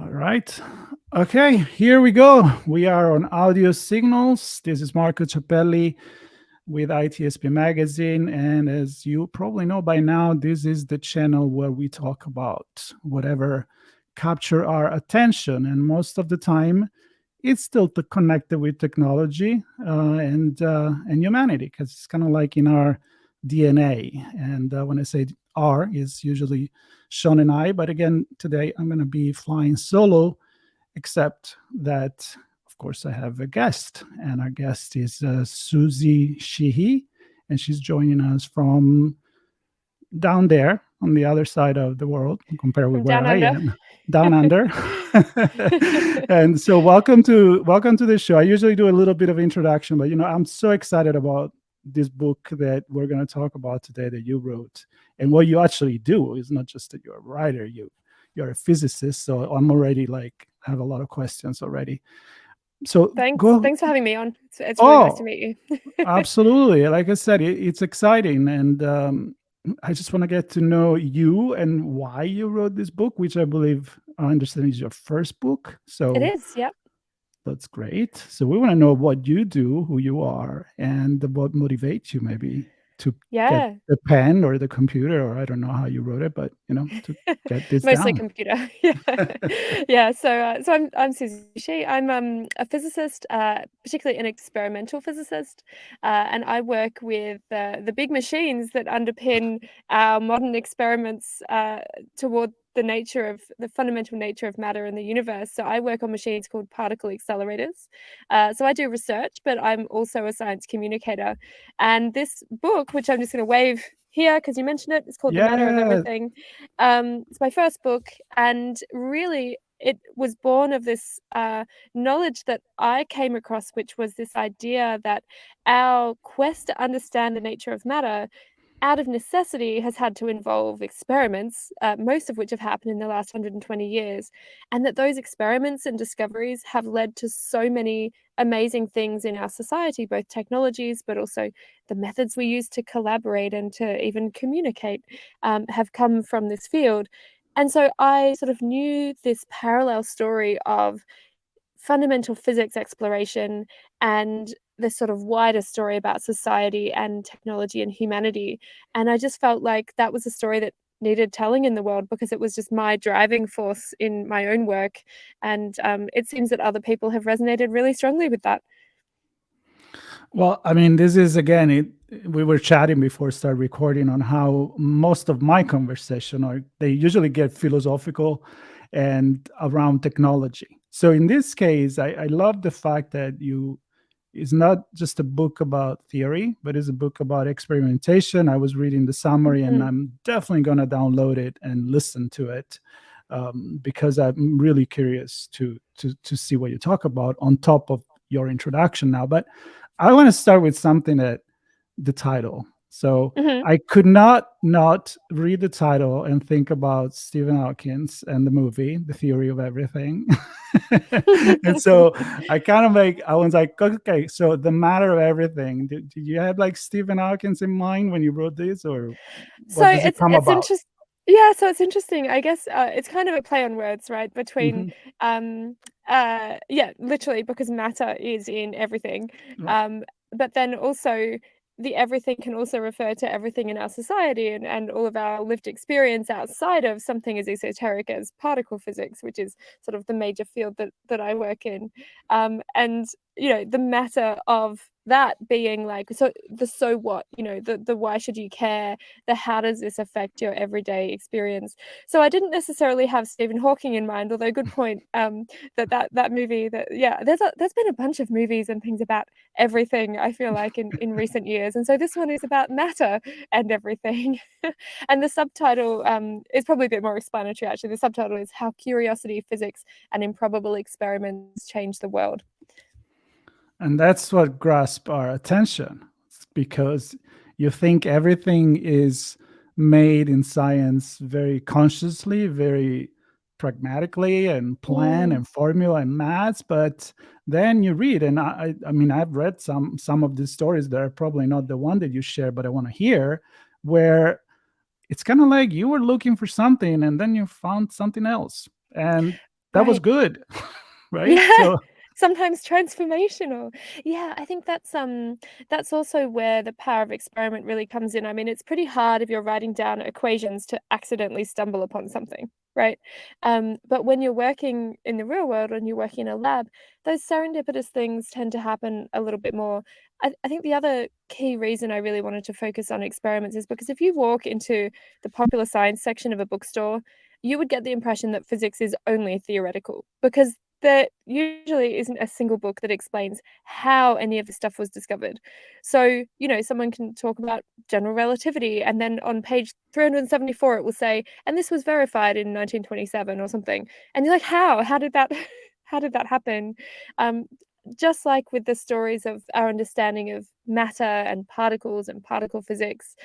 All right. Okay, here we go. We are on audio signals. This is Marco Ciappelli with ITSPmagazine. And as you probably know by now, this is the channel where we talk about whatever capture our attention. And most of the time, it's still connected with technology and humanity, because it's kind of like in our DNA. And when I say R, is usually Sean and I. But again, today I'm going to be flying solo, except that, of course, I have a guest. And our guest is Suzie Sheehy. And she's joining us from down there on the other side of the world compared with From where down I under. am, down under. And so welcome to the show. I usually do a little bit of introduction, but I'm so excited about this book that we're going to talk about today that you wrote, and what you actually do is not just that you're a writer, you're a physicist. So I'm already have a lot of questions already. So Thanks for having me on. It's really nice to meet you. Absolutely. Like I said, it's exciting. And I just want to get to know you and why you wrote this book, which I believe I understand is your first book. It So is, yep. that's great. So we want to know what you do, who you are, and what motivates you maybe to get Yeah. the pen or the computer, or I don't know how you wrote it, but to get this Mostly down. computer. Yeah. Yeah. So I'm Suzie Sheehy. I'm a physicist, particularly an experimental physicist, and I work with the big machines that underpin our modern experiments toward the fundamental nature of matter in the universe. So I work on machines called particle accelerators. So I do research, but I'm also a science communicator. And this book, which I'm just going to wave here because you mentioned it, it's called The Matter of Yeah. Everything. It's my first book, and really it was born of this knowledge that I came across, which was this idea that our quest to understand the nature of matter out of necessity has had to involve experiments, most of which have happened in the last 120 years, and that those experiments and discoveries have led to so many amazing things in our society, both technologies, but also the methods we use to collaborate and to even communicate have come from this field. And so I sort of knew this parallel story of fundamental physics exploration and this sort of wider story about society and technology and humanity. And I just felt like that was a story that needed telling in the world because it was just my driving force in my own work. And it seems that other people have resonated really strongly with that. Well, I mean, this is again, we were chatting before start recording on how most of my conversation are they usually get philosophical and around technology. So in this case, I love the fact that it's not just a book about theory, but it's a book about experimentation. I was reading the summary, and Mm. I'm definitely going to download it and listen to it, because I'm really curious to see what you talk about on top of your introduction now. But I want to start with something that the title. So Hmm. I could not read the title and think about Stephen Hawking and the movie, The Theory of Everything. And so I was like, okay, so the matter of everything. Did you have like Stephen Hawking in mind when you wrote this, or So what does it come it's about? interesting. Yeah, so it's interesting. I guess it's kind of a play on words, right? Between Hmm. yeah, literally because matter is in everything. Right. Um, but then also the everything can also refer to everything in our society and all of our lived experience outside of something as esoteric as particle physics, which is sort of the major field that I work in. And the matter of that being like so what, the why should you care, the how does this affect your everyday experience. So I didn't necessarily have Stephen Hawking in mind, although good point. That movie, that yeah, there's been a bunch of movies and things about everything, I feel like, in recent years, and so this one is about matter and everything. And the subtitle is probably a bit more explanatory. Actually, the subtitle is How Curiosity, Physics, and Improbable Experiments Change the World. And that's what grasps our attention, because you think everything is made in science very consciously, very pragmatically, and plan Mm. and formula and maths. But then you read, and I mean, I've read some of these stories that are probably not the one that you share, but I want to hear, where it's kind of like you were looking for something and then you found something else. And that was Right. good, right? Yeah, So sometimes transformational. Yeah, I think that's also where the power of experiment really comes in. I mean, it's pretty hard if you're writing down equations to accidentally stumble upon something, right? But when you're working in the real world and you're working in a lab, those serendipitous things tend to happen a little bit more. I think the other key reason I really wanted to focus on experiments is because if you walk into the popular science section of a bookstore, you would get the impression that physics is only theoretical because there usually isn't a single book that explains how any of this stuff was discovered. So, someone can talk about general relativity, and then on page 374, it will say, and this was verified in 1927 or something. And you're like, how? How did that how did that happen? Um, just like with the stories of our understanding of matter and particles and particle physics,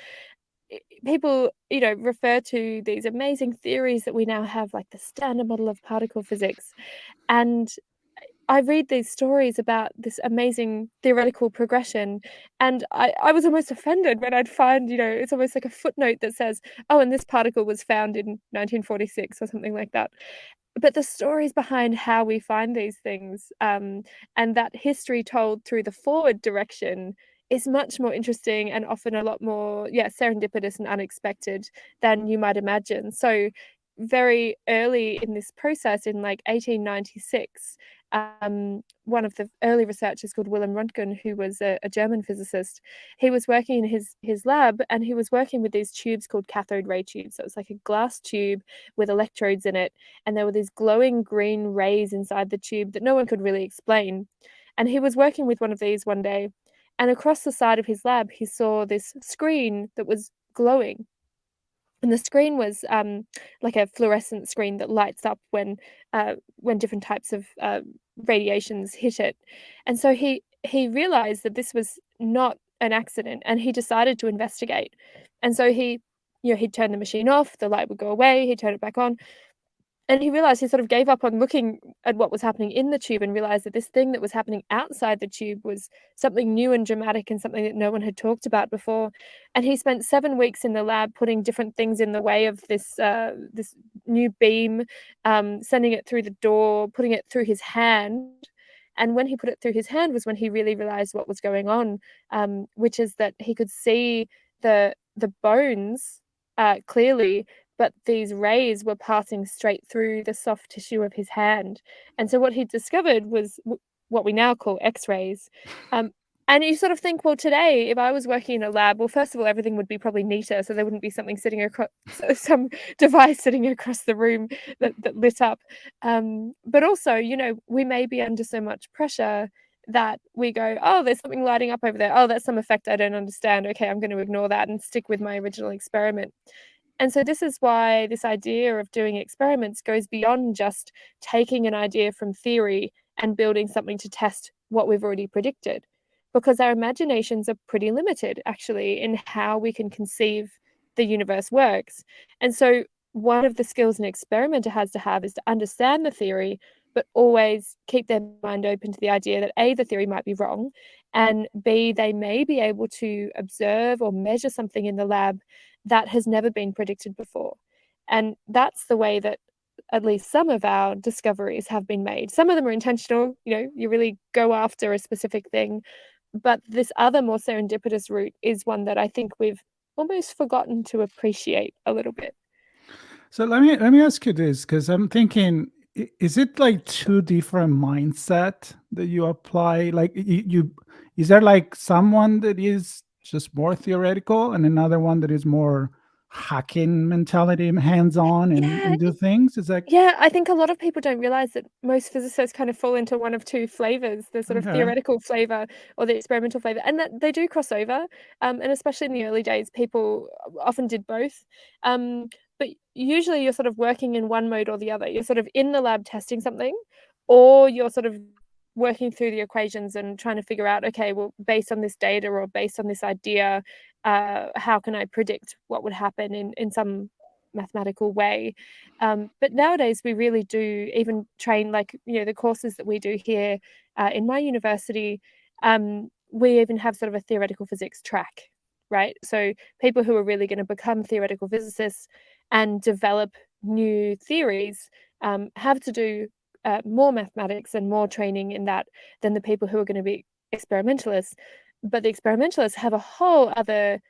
people, refer to these amazing theories that we now have, like the standard model of particle physics. And I read these stories about this amazing theoretical progression, and I was almost offended when I'd find, it's almost like a footnote that says, "Oh, and this particle was found in 1946," or something like that. But the stories behind how we find these things, and that history told through the forward direction is much more interesting and often a lot more, yeah, serendipitous and unexpected than you might imagine. So very early in this process, in like 1896, one of the early researchers called Wilhelm Röntgen, who was a German physicist, he was working in his lab, and he was working with these tubes called cathode ray tubes. So it was like a glass tube with electrodes in it, and there were these glowing green rays inside the tube that no one could really explain. And he was working with one of these one day, and across the side of his lab, he saw this screen that was glowing. And the screen was like a fluorescent screen that lights up when different types of radiations hit it. And so he realized that this was not an accident, and he decided to investigate. And so he'd turn the machine off, the light would go away, he'd turn it back on, and he realized he sort of gave up on looking at what was happening in the tube and realized that this thing that was happening outside the tube was something new and dramatic and something that no one had talked about before. And he spent 7 weeks in the lab putting different things in the way of this new beam, sending it through the door, putting it through his hand. And when he put it through his hand was when he really realized what was going on, which is that he could see the bones clearly, but these rays were passing straight through the soft tissue of his hand. And so what he discovered was what we now call X-rays. And you sort of think, well, today, if I was working in a lab, well, first of all, everything would be probably neater, so there wouldn't be something sitting across some device sitting across the room that lit up. But also, we may be under so much pressure that we go, oh, there's something lighting up over there. Oh, that's some effect I don't understand. Okay, I'm going to ignore that and stick with my original experiment. And so this is why this idea of doing experiments goes beyond just taking an idea from theory and building something to test what we've already predicted, because our imaginations are pretty limited, actually, in how we can conceive the universe works. And so one of the skills an experimenter has to have is to understand the theory, but always keep their mind open to the idea that A, the theory might be wrong, and B, they may be able to observe or measure something in the lab that has never been predicted before. And that's the way that at least some of our discoveries have been made. Some of them are intentional, you really go after a specific thing. But this other more serendipitous route is one that I think we've almost forgotten to appreciate a little bit. So let me ask you this, because I'm thinking, is it like two different mindset that you apply? Like you is there like someone that is just more theoretical and another one that is more hacking mentality, hands on Yeah, and do things? Is that yeah, I think a lot of people don't realize that most physicists kind of fall into one of two flavors, the sort of okay? theoretical flavor or the experimental flavor, and that they do cross over. And especially in the early days, people often did both. But usually you're sort of working in one mode or the other. You're sort of in the lab testing something, or you're sort of working through the equations and trying to figure out, okay, well, based on this data or based on this idea, how can I predict what would happen in some mathematical way. But nowadays, we really do even train, like, the courses that we do here in my university, we even have sort of a theoretical physics track, right? So people who are really going to become theoretical physicists and develop new theories have to do more mathematics and more training in that than the people who are going to be experimentalists. But the experimentalists have a whole other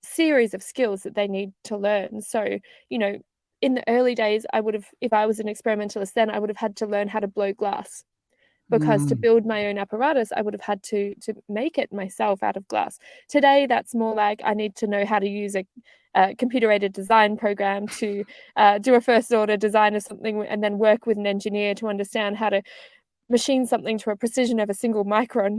series of skills that they need to learn. So, in the early days, I would have, if I was an experimentalist then, I would have had to learn how to blow glass, because to build my own apparatus, I would have had to make it myself out of glass. Today, that's more like I need to know how to use a computer-aided design program to do a first order design of something, and then work with an engineer to understand how to machine something to a precision of a single micron.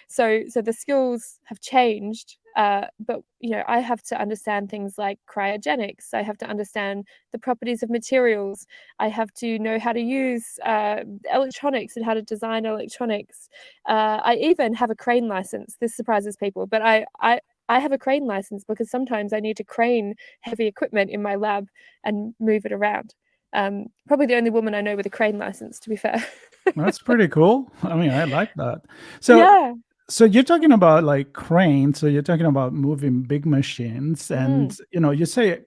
So the skills have changed, but I have to understand things like cryogenics. I have to understand the properties of materials. I have to know how to use electronics and how to design electronics. I even have a crane license. This surprises people, but I have a crane license because sometimes I need to crane heavy equipment in my lab and move it around. Probably the only woman I know with a crane license, to be fair. That's pretty cool. I mean, I like that. So, Yeah. so you're talking about like cranes. So you're talking about moving big machines, and you say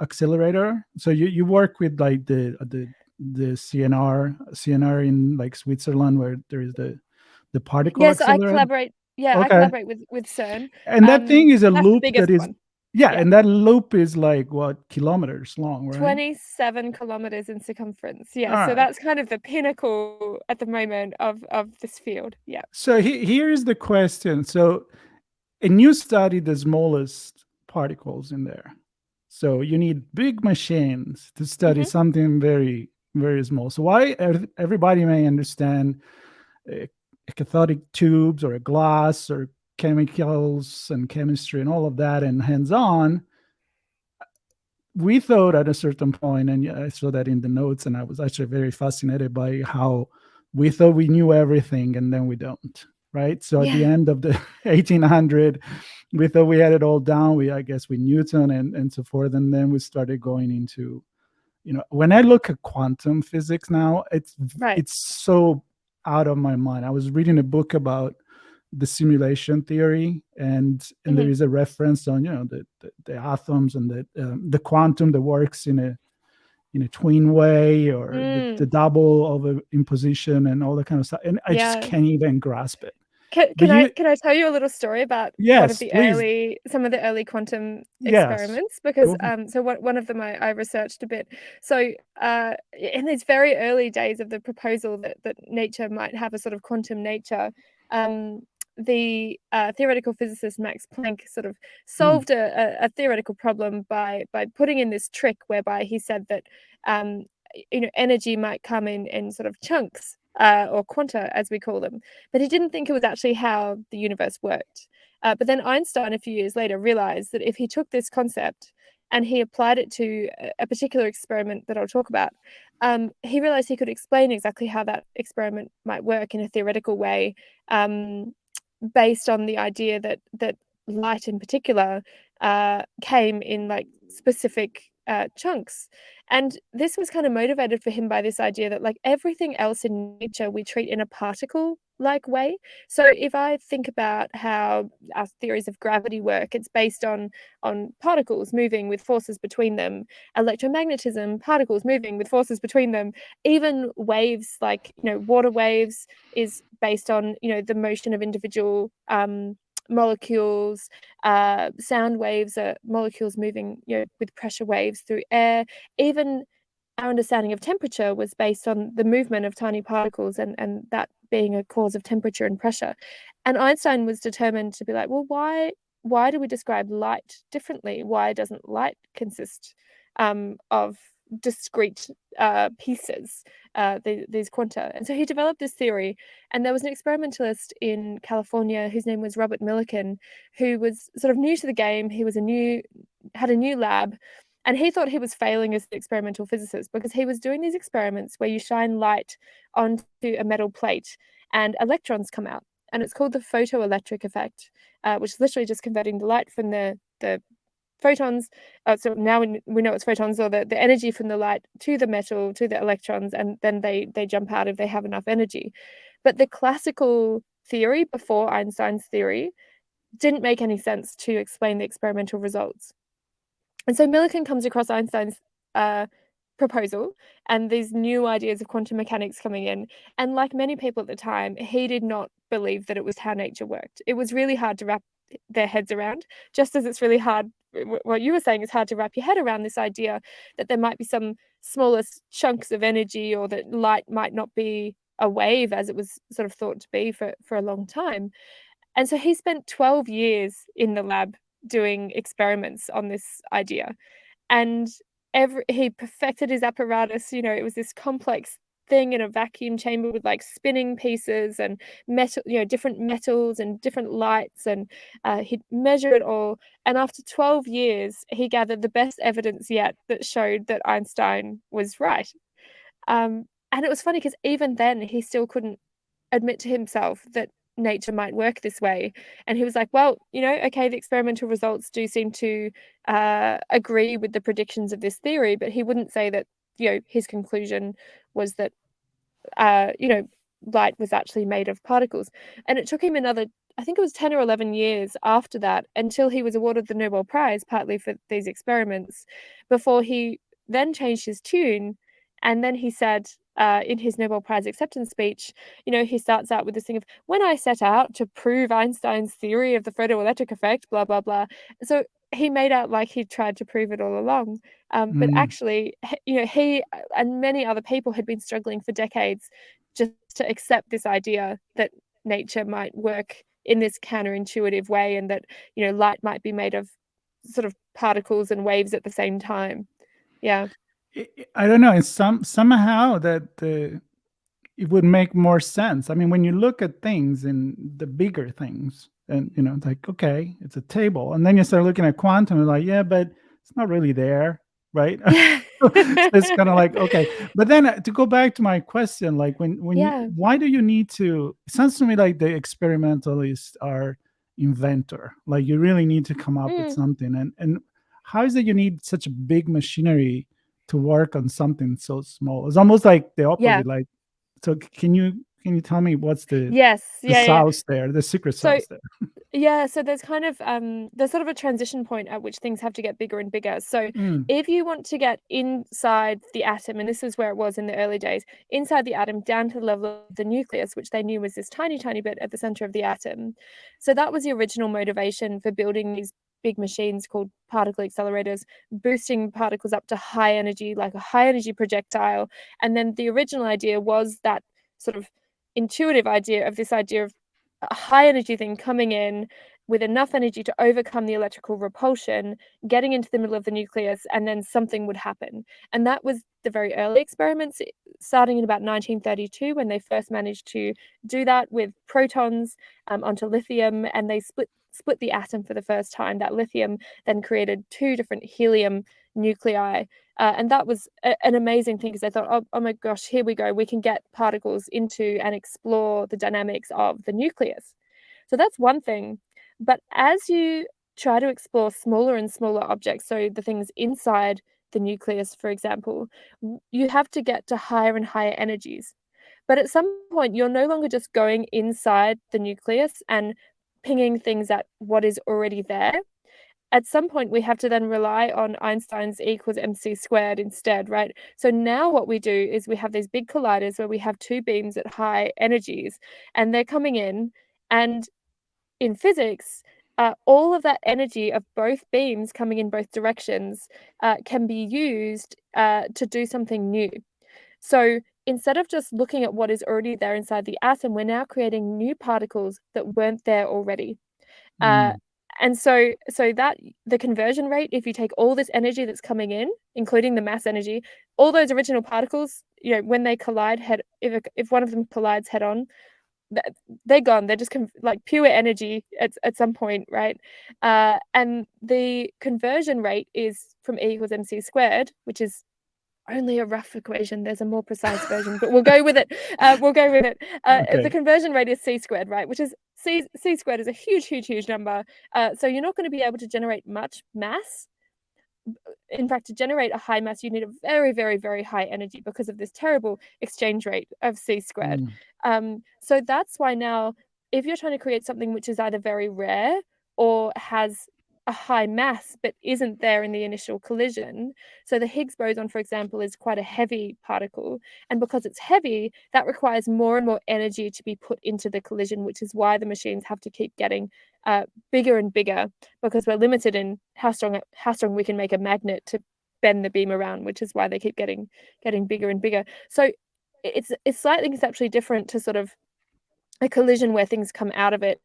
accelerator. So you work with like the CNR in like Switzerland, where there is the particle Yes, I accelerator. collaborate. Yeah, I Okay, collaborate with CERN. and that thing is a That's the loop that biggest is, one. yeah, Yeah, and that loop is like what, kilometers long, right? 27 kilometers in circumference. All Yeah, so right. that's kind of the pinnacle at the moment of this field. Yeah. So here is the question. So, and you study the smallest particles in there. So you need big machines to study Hmm. something very, very small. So why everybody may understand a cathodic tubes or a glass or chemicals and chemistry and all of that and hands-on, we thought at a certain point, and I saw that in the notes, and I was actually very fascinated by how we thought we knew everything and then we don't, right? So at the Yeah. end of the 1800, we thought we had it all down. I guess, with Newton and so forth. And then we started going into, when I look at quantum physics now, Right. it's so out of my mind. I was reading a book about the simulation theory, and there Hmm. is a reference on the atoms and the quantum that works in a twin way, or the Mm, double of a imposition and all that kind of stuff, and I just yeah. can't even grasp it. Can, But can I you, can I tell you a little story about yes, please, some of the early quantum yes, experiments? Because go. so one of them I researched a bit. So in these very early days of the proposal that nature might have a sort of quantum nature, um, the theoretical physicist Max Planck sort of Hmm, solved a theoretical problem by putting in this trick whereby he said that um, energy might come in sort of chunks, or quanta as we call them, but he didn't think it was actually how the universe worked. But then Einstein, a few years later, realized that if he took this concept and he applied it to a particular experiment that I'll talk about, he realized he could explain exactly how that experiment might work in a theoretical way, um, based on the idea that light in particular came in like specific chunks. And this was kind of motivated for him by this idea that, like, everything else in nature we treat in a particle like way. So if I think about how our theories of gravity work, it's based on particles moving with forces between them. Electromagnetism, particles moving with forces between them. Even waves, like water waves, is based on the motion of individual molecules. Sound waves are molecules moving with pressure waves through air. Even our understanding of temperature was based on the movement of tiny particles, and that being a cause of temperature and pressure. And Einstein was determined to be like, well, why do we describe light differently? Why doesn't light consist of discrete pieces, these quanta? And so he developed this theory. And there was an experimentalist in California whose name was Robert Millikan, who was sort of new to the game. He had a new lab, and he thought he was failing as an experimental physicist because he was doing these experiments where you shine light onto a metal plate and electrons come out. And it's called the photoelectric effect, which is literally just converting the light from the photons. So now we know it's photons, or the energy from the light to the metal, to the electrons, and then they jump out if they have enough energy. But the classical theory before Einstein's theory didn't make any sense to explain the experimental results. And so Millikan comes across Einstein's uh, proposal and these new ideas of quantum mechanics coming in. And like many people at the time, he did not believe that it was how nature worked. It was really hard to wrap their heads around, just as it's really hard, what you were saying is hard to wrap your head around this idea that there might be some smaller chunks of energy, or that light might not be a wave as it was sort of thought to be for a long time. And so he spent 12 years in the lab doing experiments on this idea. And he perfected his apparatus. It was this complex thing in a vacuum chamber with like spinning pieces and metal, different metals and different lights, and he'd measure it all. And after 12 years, he gathered the best evidence yet that showed that Einstein was right. And it was funny because even then he still couldn't admit to himself that nature might work this way. And he was like, well, okay, the experimental results do seem to agree with the predictions of this theory, but he wouldn't say that, his conclusion was that, light was actually made of particles. And it took him another, I think it was 10 or 11 years after that, until he was awarded the Nobel Prize, partly for these experiments, before he then changed his tune. And then he said, in his Nobel Prize acceptance speech, he starts out with this thing of, when I set out to prove Einstein's theory of the photoelectric effect, blah, blah, blah. So he made out like he tried to prove it all along. But actually, he and many other people had been struggling for decades just to accept this idea that nature might work in this counterintuitive way, and that, light might be made of sort of particles and waves at the same time. Yeah. I don't know. It's somehow that it would make more sense. I mean, when you look at things and the bigger things, and it's like, okay, it's a table, and then you start looking at quantum, and like, yeah, but it's not really there, right? Yeah. So it's kind of like, okay. But then to go back to my question, like Yeah. why do you need to? It sounds to me like the experimentalists are inventor. Like you really need to come up with something, and how is it you need such a big machinery to work on something so small? It's almost like the opposite. Yeah. Like, so can you tell me what's the Yes. Yeah. sauce there, the secret So sauce there? yeah, so there's kind of there's sort of a transition point at which things have to get bigger and bigger. So if you want to get inside the atom, and this is where it was in the early days, inside the atom down to the level of the nucleus, which they knew was this tiny, tiny bit at the center of the atom. So that was the original motivation for building these big machines called particle accelerators, boosting particles up to high energy, like a high energy projectile. And then the original idea was that sort of intuitive idea of this idea of a high energy thing coming in with enough energy to overcome the electrical repulsion, getting into the middle of the nucleus, and then something would happen. And that was the very early experiments, starting in about 1932, when they first managed to do that with protons onto lithium, and they split the atom for the first time. That lithium then created two different helium nuclei. And that was an amazing thing, because I thought, oh my gosh, here we go. We can get particles into and explore the dynamics of the nucleus. So that's one thing. But as you try to explore smaller and smaller objects, so the things inside the nucleus, for example, you have to get to higher and higher energies. But at some point, you're no longer just going inside the nucleus and pinging things at what is already there. At some point, we have to then rely on Einstein's E equals mc squared instead, right? So now what we do is we have these big colliders where we have two beams at high energies, and they're coming in. And in physics, all of that energy of both beams coming in both directions can be used to do something new. So instead of just looking at what is already there inside the atom, we're now creating new particles that weren't there already. And so that the conversion rate, if you take all this energy that's coming in, including the mass energy, all those original particles, when they collide if one of them collides head on, they're gone. They're just like pure energy at some point, right? And the conversion rate is from E equals mc squared, which is only a rough equation. There's a more precise version, but we'll go with it. Okay. The conversion rate is c squared, right? Which is c squared is a huge number. So you're not going to be able to generate much mass. In fact, to generate a high mass, you need a very, very, very high energy because of this terrible exchange rate of c squared. So that's why now, if you're trying to create something which is either very rare or has a high mass but isn't there in the initial collision. So the Higgs boson, for example, is quite a heavy particle, and because it's heavy, that requires more and more energy to be put into the collision, which is why the machines have to keep getting bigger and bigger, because we're limited in how strong we can make a magnet to bend the beam around, which is why they keep getting bigger and bigger. So it's slightly conceptually different to sort of a collision where things come out of it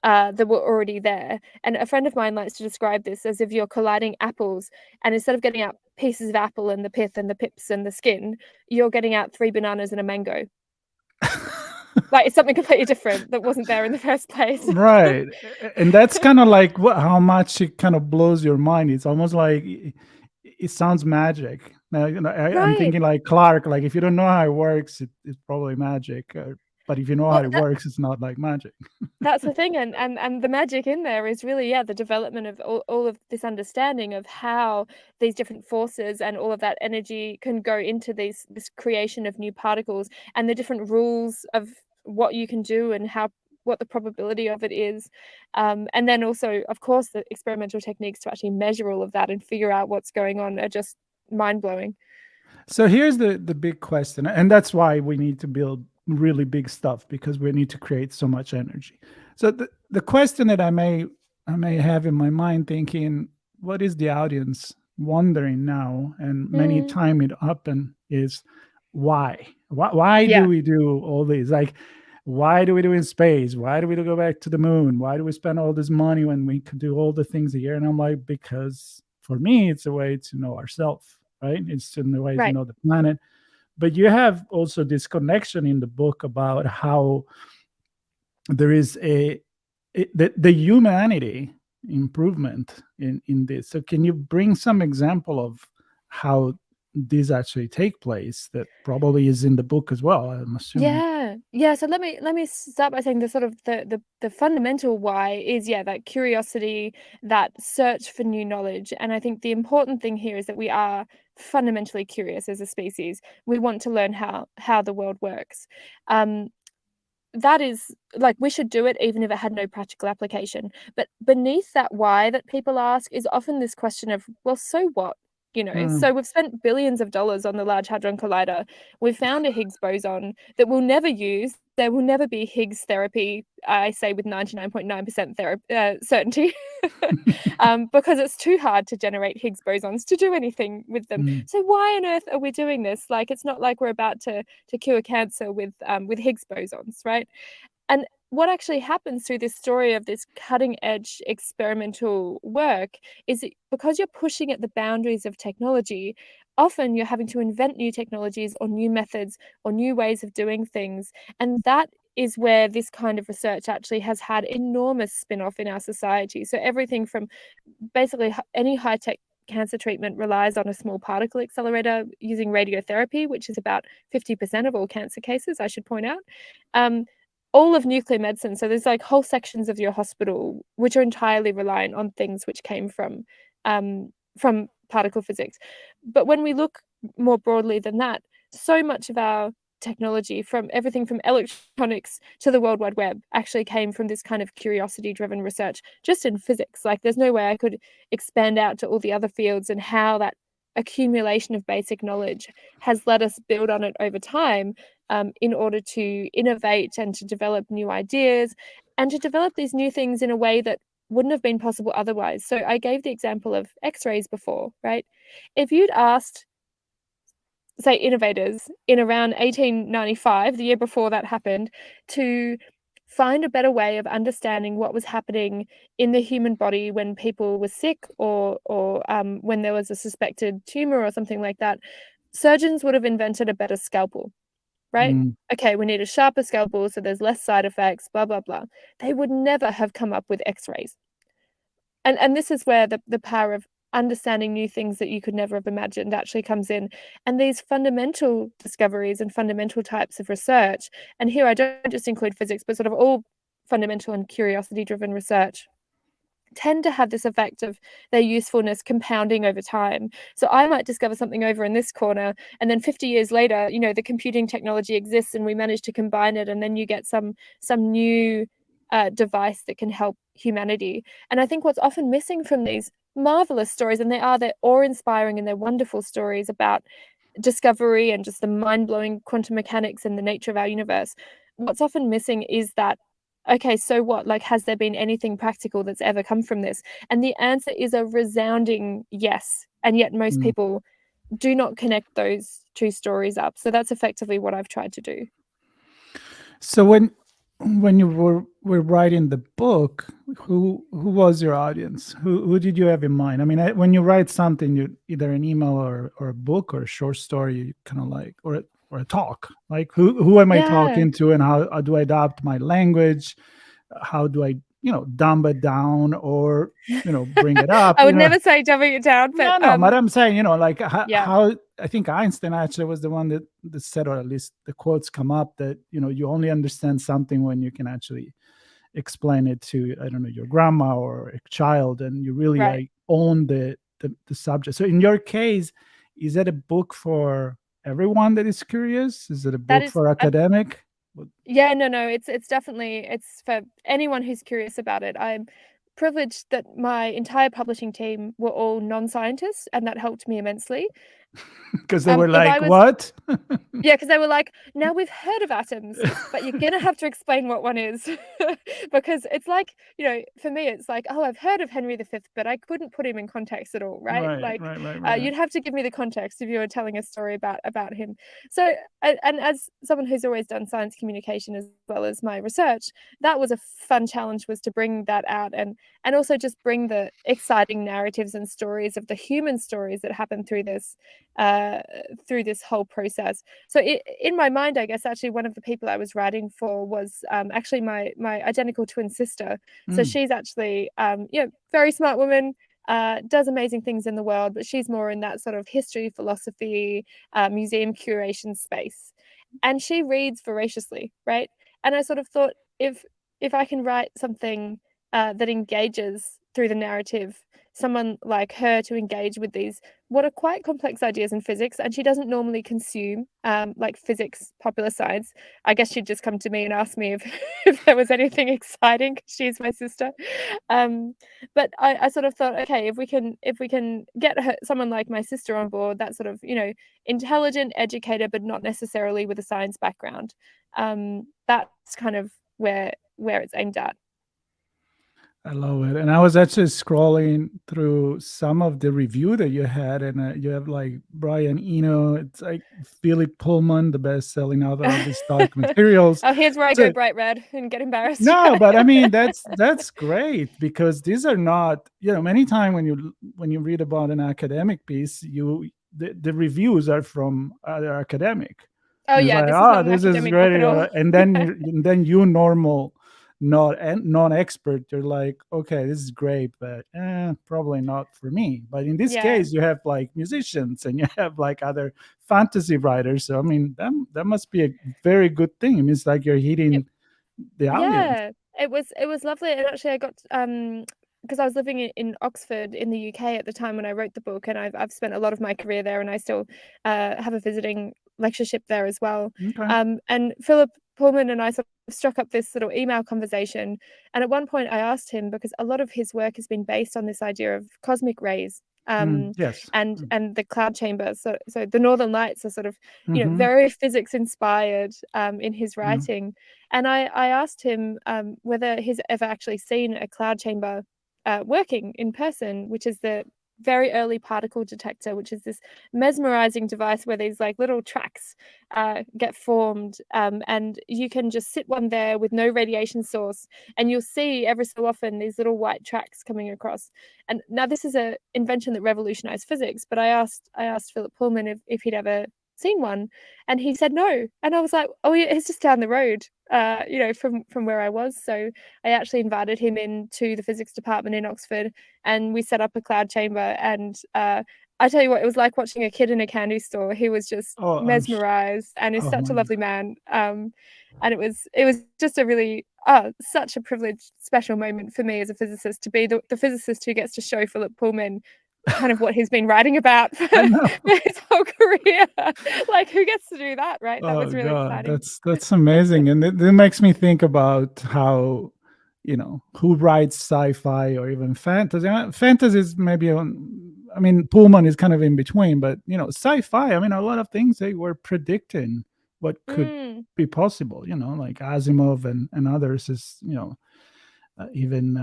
that were already there. And a friend of mine likes to describe this as if you're colliding apples, and instead of getting out pieces of apple and the pith and the pips and the skin, you're getting out 3 bananas and a mango. Like, it's something completely different that wasn't there in the first place. Right. And that's kind of like how much it kind of blows your mind. It's almost like it sounds magic. Now, I'm Right. thinking like Clark, like if you don't know how it works, it's probably magic. But if you know how Well, it works, it's not like magic. that's the thing, and the magic in there is really, yeah, the development of all of this understanding of how these different forces and all of that energy can go into this creation of new particles, and the different rules of what you can do and what the probability of it is, and then also, of course, the experimental techniques to actually measure all of that and figure out what's going on are just mind-blowing. So here's the big question, and that's why we need to build really big stuff, because we need to create so much energy. So the question that I may have in my mind, thinking, what is the audience wondering now, and many Mm, time it happen, is why? Why yeah, do we do all these? Like, why do we do in space? Why do we go back to the moon? Why do we spend all this money when we could do all the things here? And I'm like, because for me, it's a way to know ourselves, right? It's in the way to right. know the planet. But you have also this connection in the book about how there is the humanity improvement in this. So can you bring some example of how these actually take place, that probably is in the book as well, I'm assuming? Yeah. So let me start by saying the sort of the fundamental why is, yeah, that curiosity, that search for new knowledge. And I think the important thing here is that we are fundamentally curious as a species. We want to learn how the world works. Um, that is, like, we should do it even if it had no practical application. But beneath that why that people ask is often this question of, well, so what? Mm. So we've spent billions of dollars on the Large Hadron Collider. We've found a Higgs boson that we'll never use. There will never be Higgs therapy, I say with 99.9% certainty, because it's too hard to generate Higgs bosons to do anything with them. Mm. So why on earth are we doing this? Like, it's not like we're about to cure cancer with Higgs bosons, right? And what actually happens through this story of this cutting edge experimental work is because you're pushing at the boundaries of technology, often you're having to invent new technologies or new methods or new ways of doing things. And that is where this kind of research actually has had enormous spin-off in our society. So everything from basically any high-tech cancer treatment relies on a small particle accelerator using radiotherapy, which is about 50% of all cancer cases, I should point out. Um, all of nuclear medicine, so there's like whole sections of your hospital which are entirely reliant on things which came from particle physics. But when we look more broadly than that, so much of our technology, from everything from electronics to the World Wide Web, actually came from this kind of curiosity driven research just in physics. Like, there's no way I could expand out to all the other fields and how that accumulation of basic knowledge has let us build on it over time, in order to innovate and to develop new ideas and to develop these new things in a way that wouldn't have been possible otherwise. So I gave the example of x-rays before, right? If you'd asked, say, innovators in around 1895, the year before that happened, to find a better way of understanding what was happening in the human body when people were sick, or when there was a suspected tumor or something like that, surgeons would have invented a better scalpel, right? Mm. Okay, we need a sharper scalpel so there's less side effects, blah, blah, blah. They would never have come up with x-rays. And this is where the power of understanding new things that you could never have imagined actually comes in. And these fundamental discoveries and fundamental types of research, and here I don't just include physics, but sort of all fundamental and curiosity-driven research, tend to have this effect of their usefulness compounding over time. So I might discover something over in this corner, and then 50 years later, the computing technology exists and we manage to combine it, and then you get some new device that can help humanity. And I think what's often missing from these marvelous stories, and they're awe-inspiring and they're wonderful stories about discovery and just the mind-blowing quantum mechanics and the nature of our universe, what's often missing is that, okay, so what? Like, has there been anything practical that's ever come from this? And the answer is a resounding yes. And yet most Mm. people do not connect those two stories up. So that's effectively what I've tried to do. So when you were writing the book, who was your audience? Who did you have in mind? I mean, when you write something, you either an email or a book or a short story, you kind of like or a talk. Like who am I Yeah. talking to, and how do I adapt my language? How do I dumb it down or bring it up? I would never say dumbing it down, but No, but I'm saying, like yeah, how I think Einstein actually was the one that said, or at least the quotes come up that, you only understand something when you can actually explain it to, I don't know, your grandma or a child, and you really right. like own the subject. So in your case, is that a book for everyone that is curious? Is it a That book is for academic? Yeah, no, it's definitely it's for anyone who's curious about it. I'm privileged that my entire publishing team were all non-scientists, and that helped me immensely. Because they were If I like, was what? Yeah, because they were like, "Now we've heard of atoms, but you're gonna have to explain what one is." Because it's like, for me, it's like, "Oh, I've heard of Henry V, but I couldn't put him in context at all, right?" Right, Like, right, right, right. you'd have to give me the context if you were telling a story about him. So, and as someone who's always done science communication as well as my research, that was a fun challenge, was to bring that out, and also just bring the exciting narratives and stories of the human stories that happen uh, through this whole process. So in my mind, I guess actually one of the people I was writing for was actually my identical twin sister. So Mm. she's actually very smart woman, does amazing things in the world, but she's more in that sort of history, philosophy, museum curation space, and she reads voraciously, right? And I sort of thought, if I can write something that engages through the narrative someone like her to engage with these what are quite complex ideas in physics, and she doesn't normally consume like physics, popular science. I guess she'd just come to me and ask me if if there was anything exciting, 'cause she's my sister. Um, but I sort of thought, okay, if we can get someone like my sister on board, that sort of intelligent educator, but not necessarily with a science background, that's kind of where it's aimed at. I love it. And I was actually scrolling through some of the review that you had, and you have like Brian Eno, it's like Philip Pullman, the best-selling author of the Stark Materials. Oh, here's where I go So bright red and get embarrassed. no, but I mean that's great, because these are not, many time when you read about an academic piece, the reviews are from other academic. Oh And it's yeah, like, this is oh, not an this is academic book great. at all. And then you normal, not non-expert, you're like, okay, this is great, but probably not for me. But in this Yeah. case, you have like musicians and you have like other fantasy writers. So I mean, that must be a very good thing. It means like you're It hitting the audience. Yeah, it was lovely, and actually I got because I was living in Oxford in the UK at the time when I wrote the book, and I've spent a lot of my career there, and I still have a visiting lectureship there as well. Okay. And Philip Pullman and I sort of struck up this little email conversation, and at one point I asked him, because a lot of his work has been based on this idea of cosmic rays. Yes. And the cloud chamber. So the Northern Lights are sort of, Mm-hmm. very physics inspired in his Mm-hmm. writing. And I asked him whether he's ever actually seen a cloud chamber working in person, which is the very early particle detector, which is this mesmerizing device where these like little tracks get formed, and you can just sit one there with no radiation source, and you'll see every so often these little white tracks coming across. And now this is a invention that revolutionized physics, but I asked Philip Pullman if he'd ever seen one, and he said no. And I was like, oh yeah, it's just down the road, from where I was. So I actually invited him into the physics department in Oxford, and we set up a cloud chamber. And I tell you what, it was like watching a kid in a candy store. He was just Oh, mesmerized, and is oh such my a God. lovely man. And it was just a really such a privileged, special moment for me as a physicist to be the physicist who gets to show Philip Pullman kind of what he's been writing about for, I know. for his whole career. Like, who gets to do that, right? That Oh was really God, exciting. that's amazing, and it makes me think about how who writes sci-fi or even fantasy. Fantasy is maybe I mean, Pullman is kind of in between, but sci-fi. I mean, a lot of things they were predicting what could Mm. be possible. Like Asimov and others is even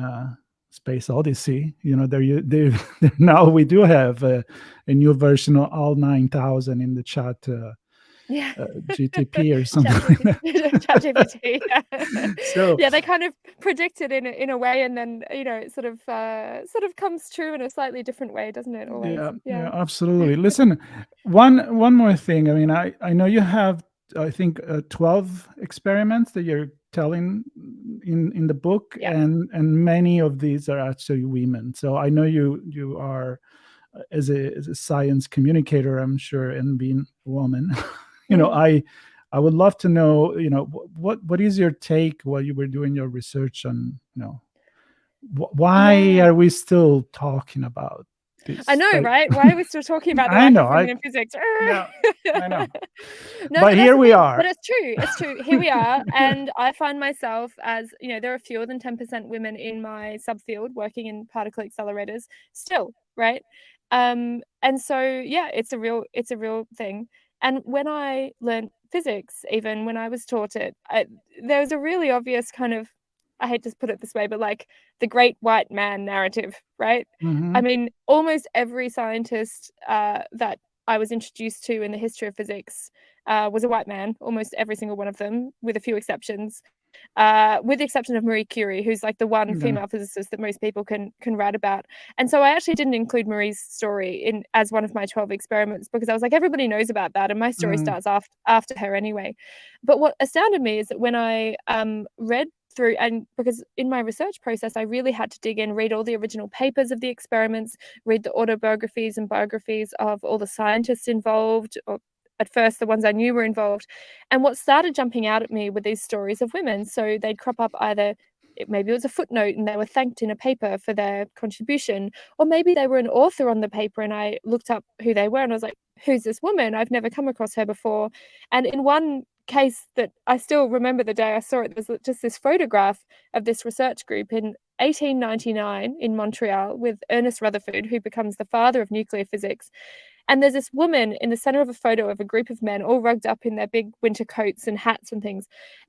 Space Odyssey. They now we do have a new version of All 9000 in the chat. Yeah. GTP or something like that. ChatGPT. So yeah, they kind of predict it in a way, and then it sort of comes true in a slightly different way, doesn't it? Always. yeah, absolutely. Listen, one more thing. I mean, I know you have, I think, 12 experiments that you're telling in the book, Yeah. and many of these are actually women. So I know you are as a science communicator, I'm sure, and being a woman. Mm. I would love to know, what is your take while you were doing your research on, why Yeah. are we still talking about I this? know, Like, right? Why are we still talking about the I lack know, of women in physics? yeah, I know, No, but but that's here the we thing. are. But it's true. It's true. Here we are, and I find myself as there are fewer than 10% women in my subfield working in particle accelerators still, right? And so yeah, it's a real thing. And when I learned physics, even when I was taught it, there was a really obvious kind of, I hate to put it this way, but like the great white man narrative, right? I Hmm. mean, almost every scientist that I was introduced to in the history of physics was a white man, almost every single one of them, with a few exceptions. With the exception of Marie Curie, who's like the one Yeah. female physicist that most people can write about. And so I actually didn't include Marie's story in as one of my 12 experiments because I was like, everybody knows about that, and my story Mm. starts after her anyway. But what astounded me is that when I read through, and because in my research process I really had to dig in, read all the original papers of the experiments, read the autobiographies and biographies of all the scientists involved, or at first the ones I knew were involved. And what started jumping out at me were these stories of women. So they'd crop up either, maybe it was a footnote and they were thanked in a paper for their contribution, or maybe they were an author on the paper and I looked up who they were and I was like, who's this woman? I've never come across her before. And in one case that I still remember the day I saw it, there was just this photograph of this research group in 1899 in Montreal with Ernest Rutherford, who becomes the father of nuclear physics. And there's this woman in the center of a photo of a group of men all rugged up in their big winter coats and hats and things.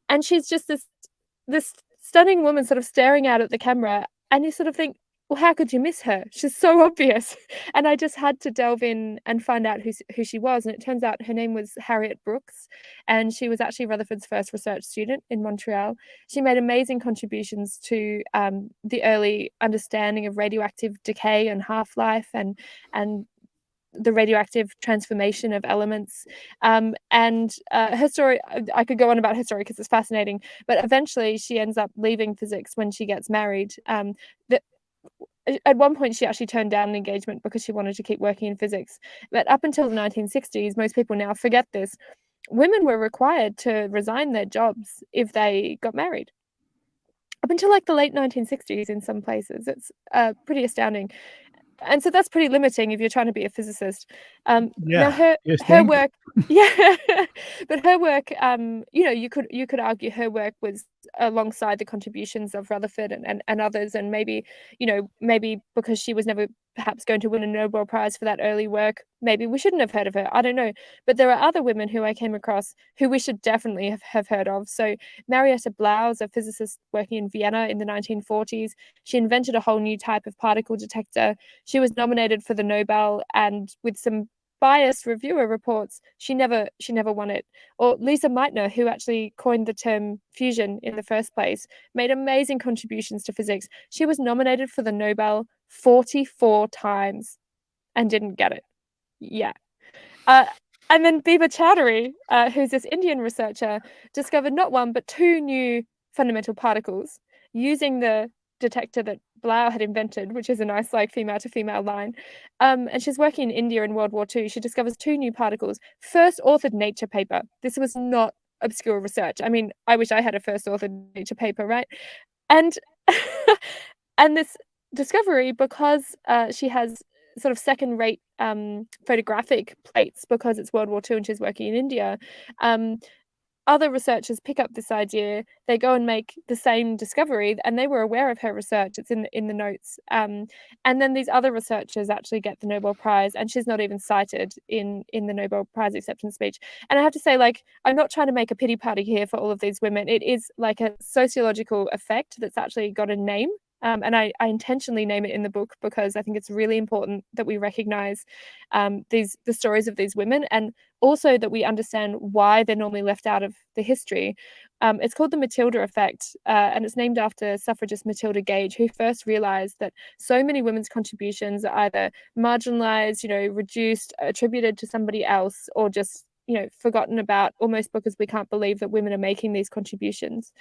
And she's just this stunning woman sort of staring out at the camera. And you sort of think, well, how could you miss her? She's so obvious. And I just had to delve in and find out who she was. And it turns out her name was Harriet Brooks. And she was actually Rutherford's first research student in Montreal. She made amazing contributions to the early understanding of radioactive decay and half-life and the radioactive transformation of elements. And her story, I could go on about her story because it's fascinating, but eventually she ends up leaving physics when she gets married. At one point, she actually turned down an engagement because she wanted to keep working in physics. But up until the 1960s, most people now forget this, women were required to resign their jobs if they got married. Up until like the late 1960s in some places. It's pretty astounding. And so that's pretty limiting if you're trying to be a physicist. Now Yeah, you her think? work, yeah, but her work, you could argue her work was alongside the contributions of Rutherford and others, and maybe maybe because she was never perhaps going to win a Nobel Prize for that early work, maybe we shouldn't have heard of her. I don't know, but there are other women who I came across who we should definitely have heard of. So Marietta Blaus, a physicist working in Vienna in the 1940s, she invented a whole new type of particle detector. She was nominated for the Nobel, and with some biased reviewer reports, she never won it. Or Lisa Meitner, who actually coined the term fusion in the first place, made amazing contributions to physics. She was nominated for the Nobel 44 times and didn't get it. Yeah. And then Biba Chowdhury, who's this Indian researcher, discovered not one but two new fundamental particles using the detector that Blau had invented, which is a nice like female to female line. And she's working in India in World War II. She discovers two new particles. First authored Nature paper. This was not obscure research. I mean, I wish I had a first authored Nature paper, right? And and this discovery, because she has sort of second rate photographic plates because it's World War II and she's working in India, other researchers pick up this idea, they go and make the same discovery, and they were aware of her research. It's in the notes. And then these other researchers actually get the Nobel Prize, and she's not even cited in the Nobel Prize acceptance speech. And I have to say, like, I'm not trying to make a pity party here for all of these women. It is like a sociological effect that's actually got a name. And I intentionally name it in the book because I think it's really important that we recognize the stories of these women, and also that we understand why they're normally left out of the history. It's called the Matilda effect, and it's named after suffragist Matilda Gage, who first realized that so many women's contributions are either marginalized, reduced, attributed to somebody else, or just forgotten about, almost because we can't believe that women are making these contributions.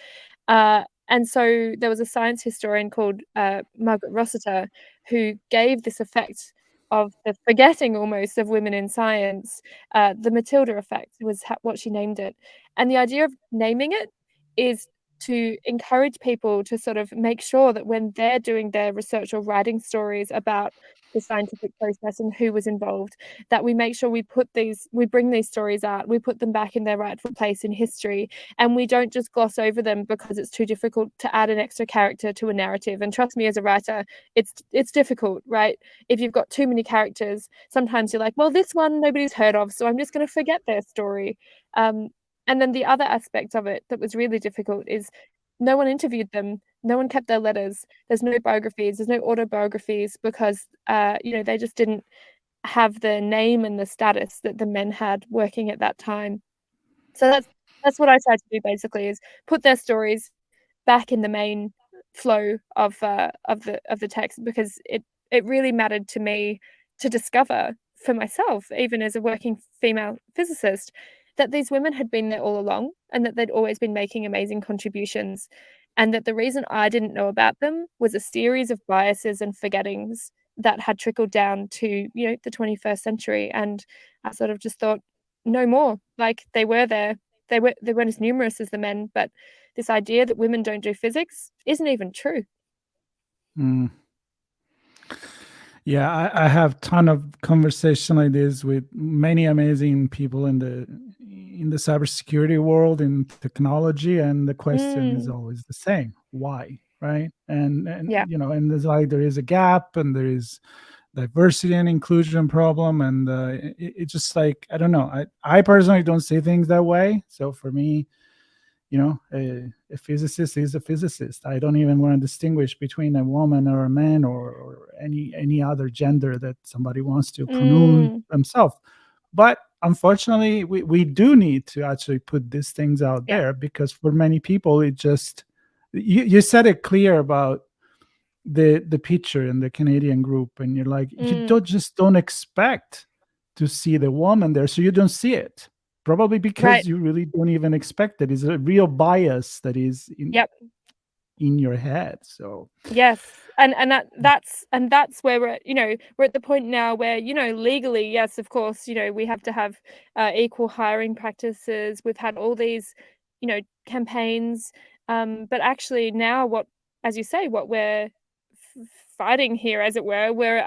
And so there was a science historian called Margaret Rossiter who gave this effect of the forgetting almost of women in science. The Matilda effect was what she named it. And the idea of naming it is to encourage people to sort of make sure that when they're doing their research or writing stories about the scientific process and who was involved, that we make sure we bring these stories out, we put them back in their rightful place in history, and we don't just gloss over them because it's too difficult to add an extra character to a narrative. And trust me, as a writer, it's difficult, right? If you've got too many characters, sometimes you're like, well, this one nobody's heard of, so I'm just going to forget their story. And then the other aspect of it that was really difficult is no one interviewed them. No one kept their letters. There's no biographies. There's no autobiographies because, they just didn't have the name and the status that the men had working at that time. So that's what I tried to do basically, is put their stories back in the main flow of the text, because it really mattered to me to discover for myself, even as a working female physicist, that these women had been there all along and that they'd always been making amazing contributions, and that the reason I didn't know about them was a series of biases and forgettings that had trickled down to the 21st century. And I sort of just thought, no more. Like, they were there. They weren't as numerous as the men, but this idea that women don't do physics isn't even true. Mm. Yeah, I have ton of conversation like this with many amazing people in the cybersecurity world, in technology, and the question is always the same: why, right? And Yeah. and there's like there is a gap, and there is diversity and inclusion problem, and it's just like, I don't know. I personally don't see things that way. So for me, a physicist is a physicist. I don't even want to distinguish between a woman or a man, or any other gender that somebody wants to pronoun themselves. But unfortunately, we do need to actually put these things out Yeah. there, because for many people, it just, you said it clear about the picture in the Canadian group, and you're like, you don't expect to see the woman there, so you don't see it. Probably because Right. you really don't even expect it. It's a real bias that is Yep. in your head. So Yes. And that's where we're at the point now where, legally, yes, of course, we have to have equal hiring practices. We've had all these, campaigns. But actually now, as you say, what we're fighting here, as it were, we're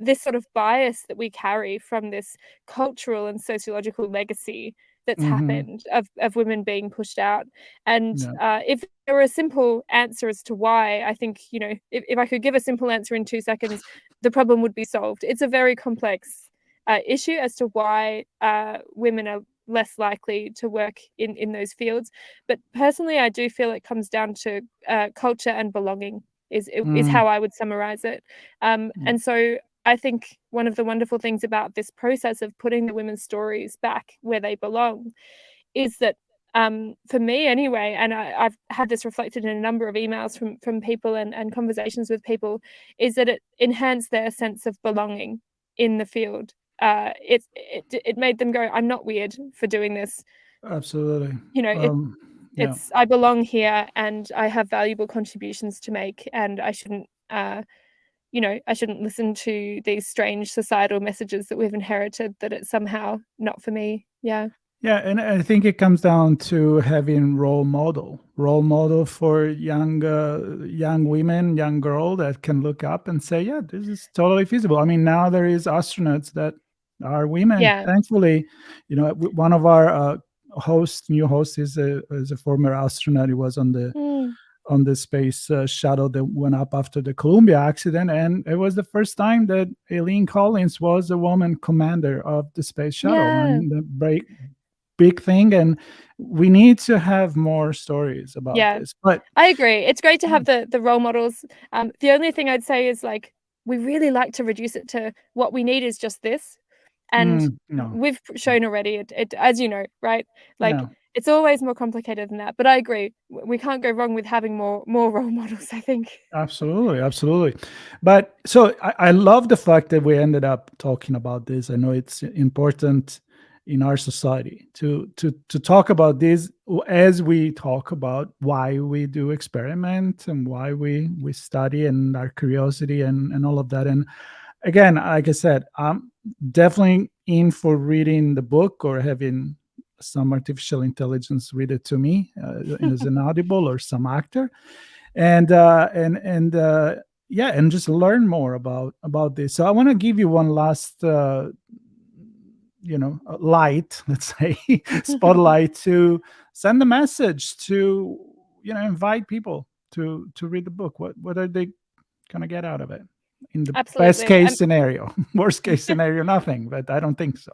this sort of bias that we carry from this cultural and sociological legacy that's happened of women being pushed out. And if there were a simple answer as to why, I think, if I could give a simple answer in 2 seconds, the problem would be solved. It's a very complex issue as to why women are less likely to work in those fields. But personally, I do feel it comes down to culture and belonging is how I would summarize it. And so I think one of the wonderful things about this process of putting the women's stories back where they belong is that, for me anyway, and I've had this reflected in a number of emails from people and conversations with people, is that it enhanced their sense of belonging in the field. It made them go, I'm not weird for doing this. absolutely. I belong here, and I have valuable contributions to make, and I shouldn't listen to these strange societal messages that we've inherited, that it's somehow not for me. Yeah. Yeah, and I think it comes down to having role model for young women, young girl that can look up and say, yeah, this is totally feasible. I mean, now there is astronauts that are women. Yeah. Thankfully, one of our new host is a former astronaut. He was Mm. on the space shuttle that went up after the Columbia accident, and it was the first time that Eileen Collins was a woman commander of the space shuttle, Yeah. and the big thing. And we need to have more stories about Yeah. this. But I agree. It's great to have the role models. The only thing I'd say is like we really like to reduce it to what we need is just this, and no, we've shown already it as you know, right? Like no, it's always more complicated than that. But I agree, we can't go wrong with having more role models, I think. absolutely, absolutely. But so I love the fact that we ended up talking about this. I know it's important in our society to talk about this as we talk about why we do experiment and why we study and our curiosity and all of that. And again, like I said, I'm definitely in for reading the book or having some artificial intelligence read it to me as an audible or some actor, and yeah, and just learn more about this. So I want to give you one last light, let's say, spotlight, to send a message, to invite people to read the book. What are they gonna get out of it? In the best Absolutely. case scenario. Worst case scenario, nothing, but I don't think so.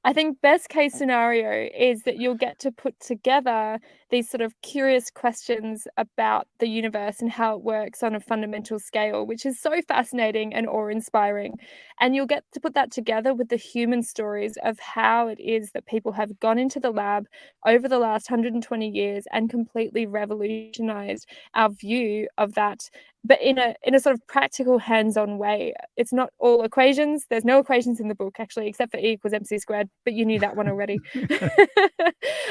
I think best case scenario is that you'll get to put together these sort of curious questions about the universe and how it works on a fundamental scale, which is so fascinating and awe-inspiring. And you'll get to put that together with the human stories of how it is that people have gone into the lab over the last 120 years and completely revolutionized our view of that, but in a sort of practical, hands-on way. It's not all equations. There's no equations in the book, actually, except for E=mc², but you knew that one already.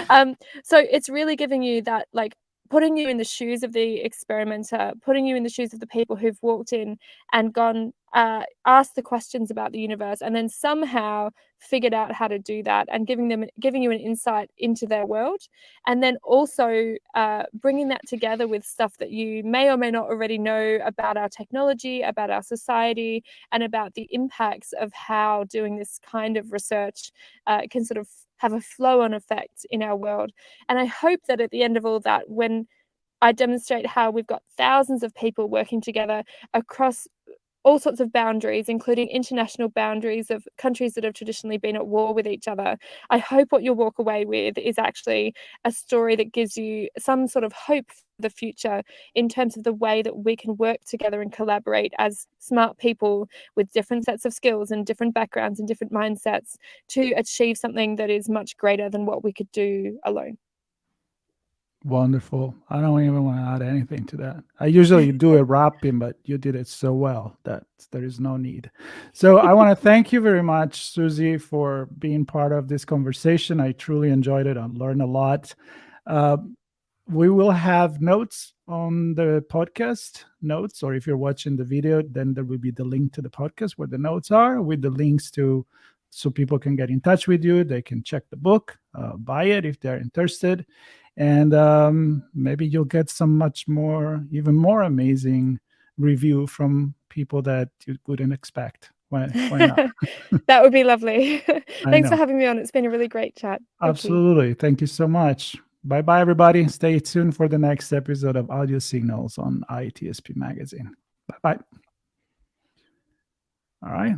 um, so it's really giving you that, like, putting you in the shoes of the experimenter, putting you in the shoes of the people who've walked in and gone, asked the questions about the universe, and then somehow figured out how to do that, and giving you an insight into their world, and then also bringing that together with stuff that you may or may not already know about our technology, about our society, and about the impacts of how doing this kind of research can sort of have a flow-on effect in our world. And I hope that at the end of all that, when I demonstrate how we've got thousands of people working together across all sorts of boundaries, including international boundaries of countries that have traditionally been at war with each other, I hope what you'll walk away with is actually a story that gives you some sort of hope for the future in terms of the way that we can work together and collaborate as smart people with different sets of skills and different backgrounds and different mindsets to achieve something that is much greater than what we could do alone. Wonderful. I don't even want to add anything to that. I usually do a wrapping, but you did it so well that there is no need. So I want to thank you very much, Suzie, for being part of this conversation. I truly enjoyed it. I learned a lot. Uh, we will have notes on the podcast notes, or if you're watching the video, then there will be the link to the podcast where the notes are, with the links to, so people can get in touch with you. They can check the book, buy it if they're interested, and maybe you'll get some even more amazing review from people that you wouldn't expect. Why not? That would be lovely. I Thanks for know. having me on. It's been a really great chat. Thank you. Absolutely. Thank you so much. Bye bye, everybody. Stay tuned for the next episode of Audio Signals on ITSP Magazine. Bye bye. All right.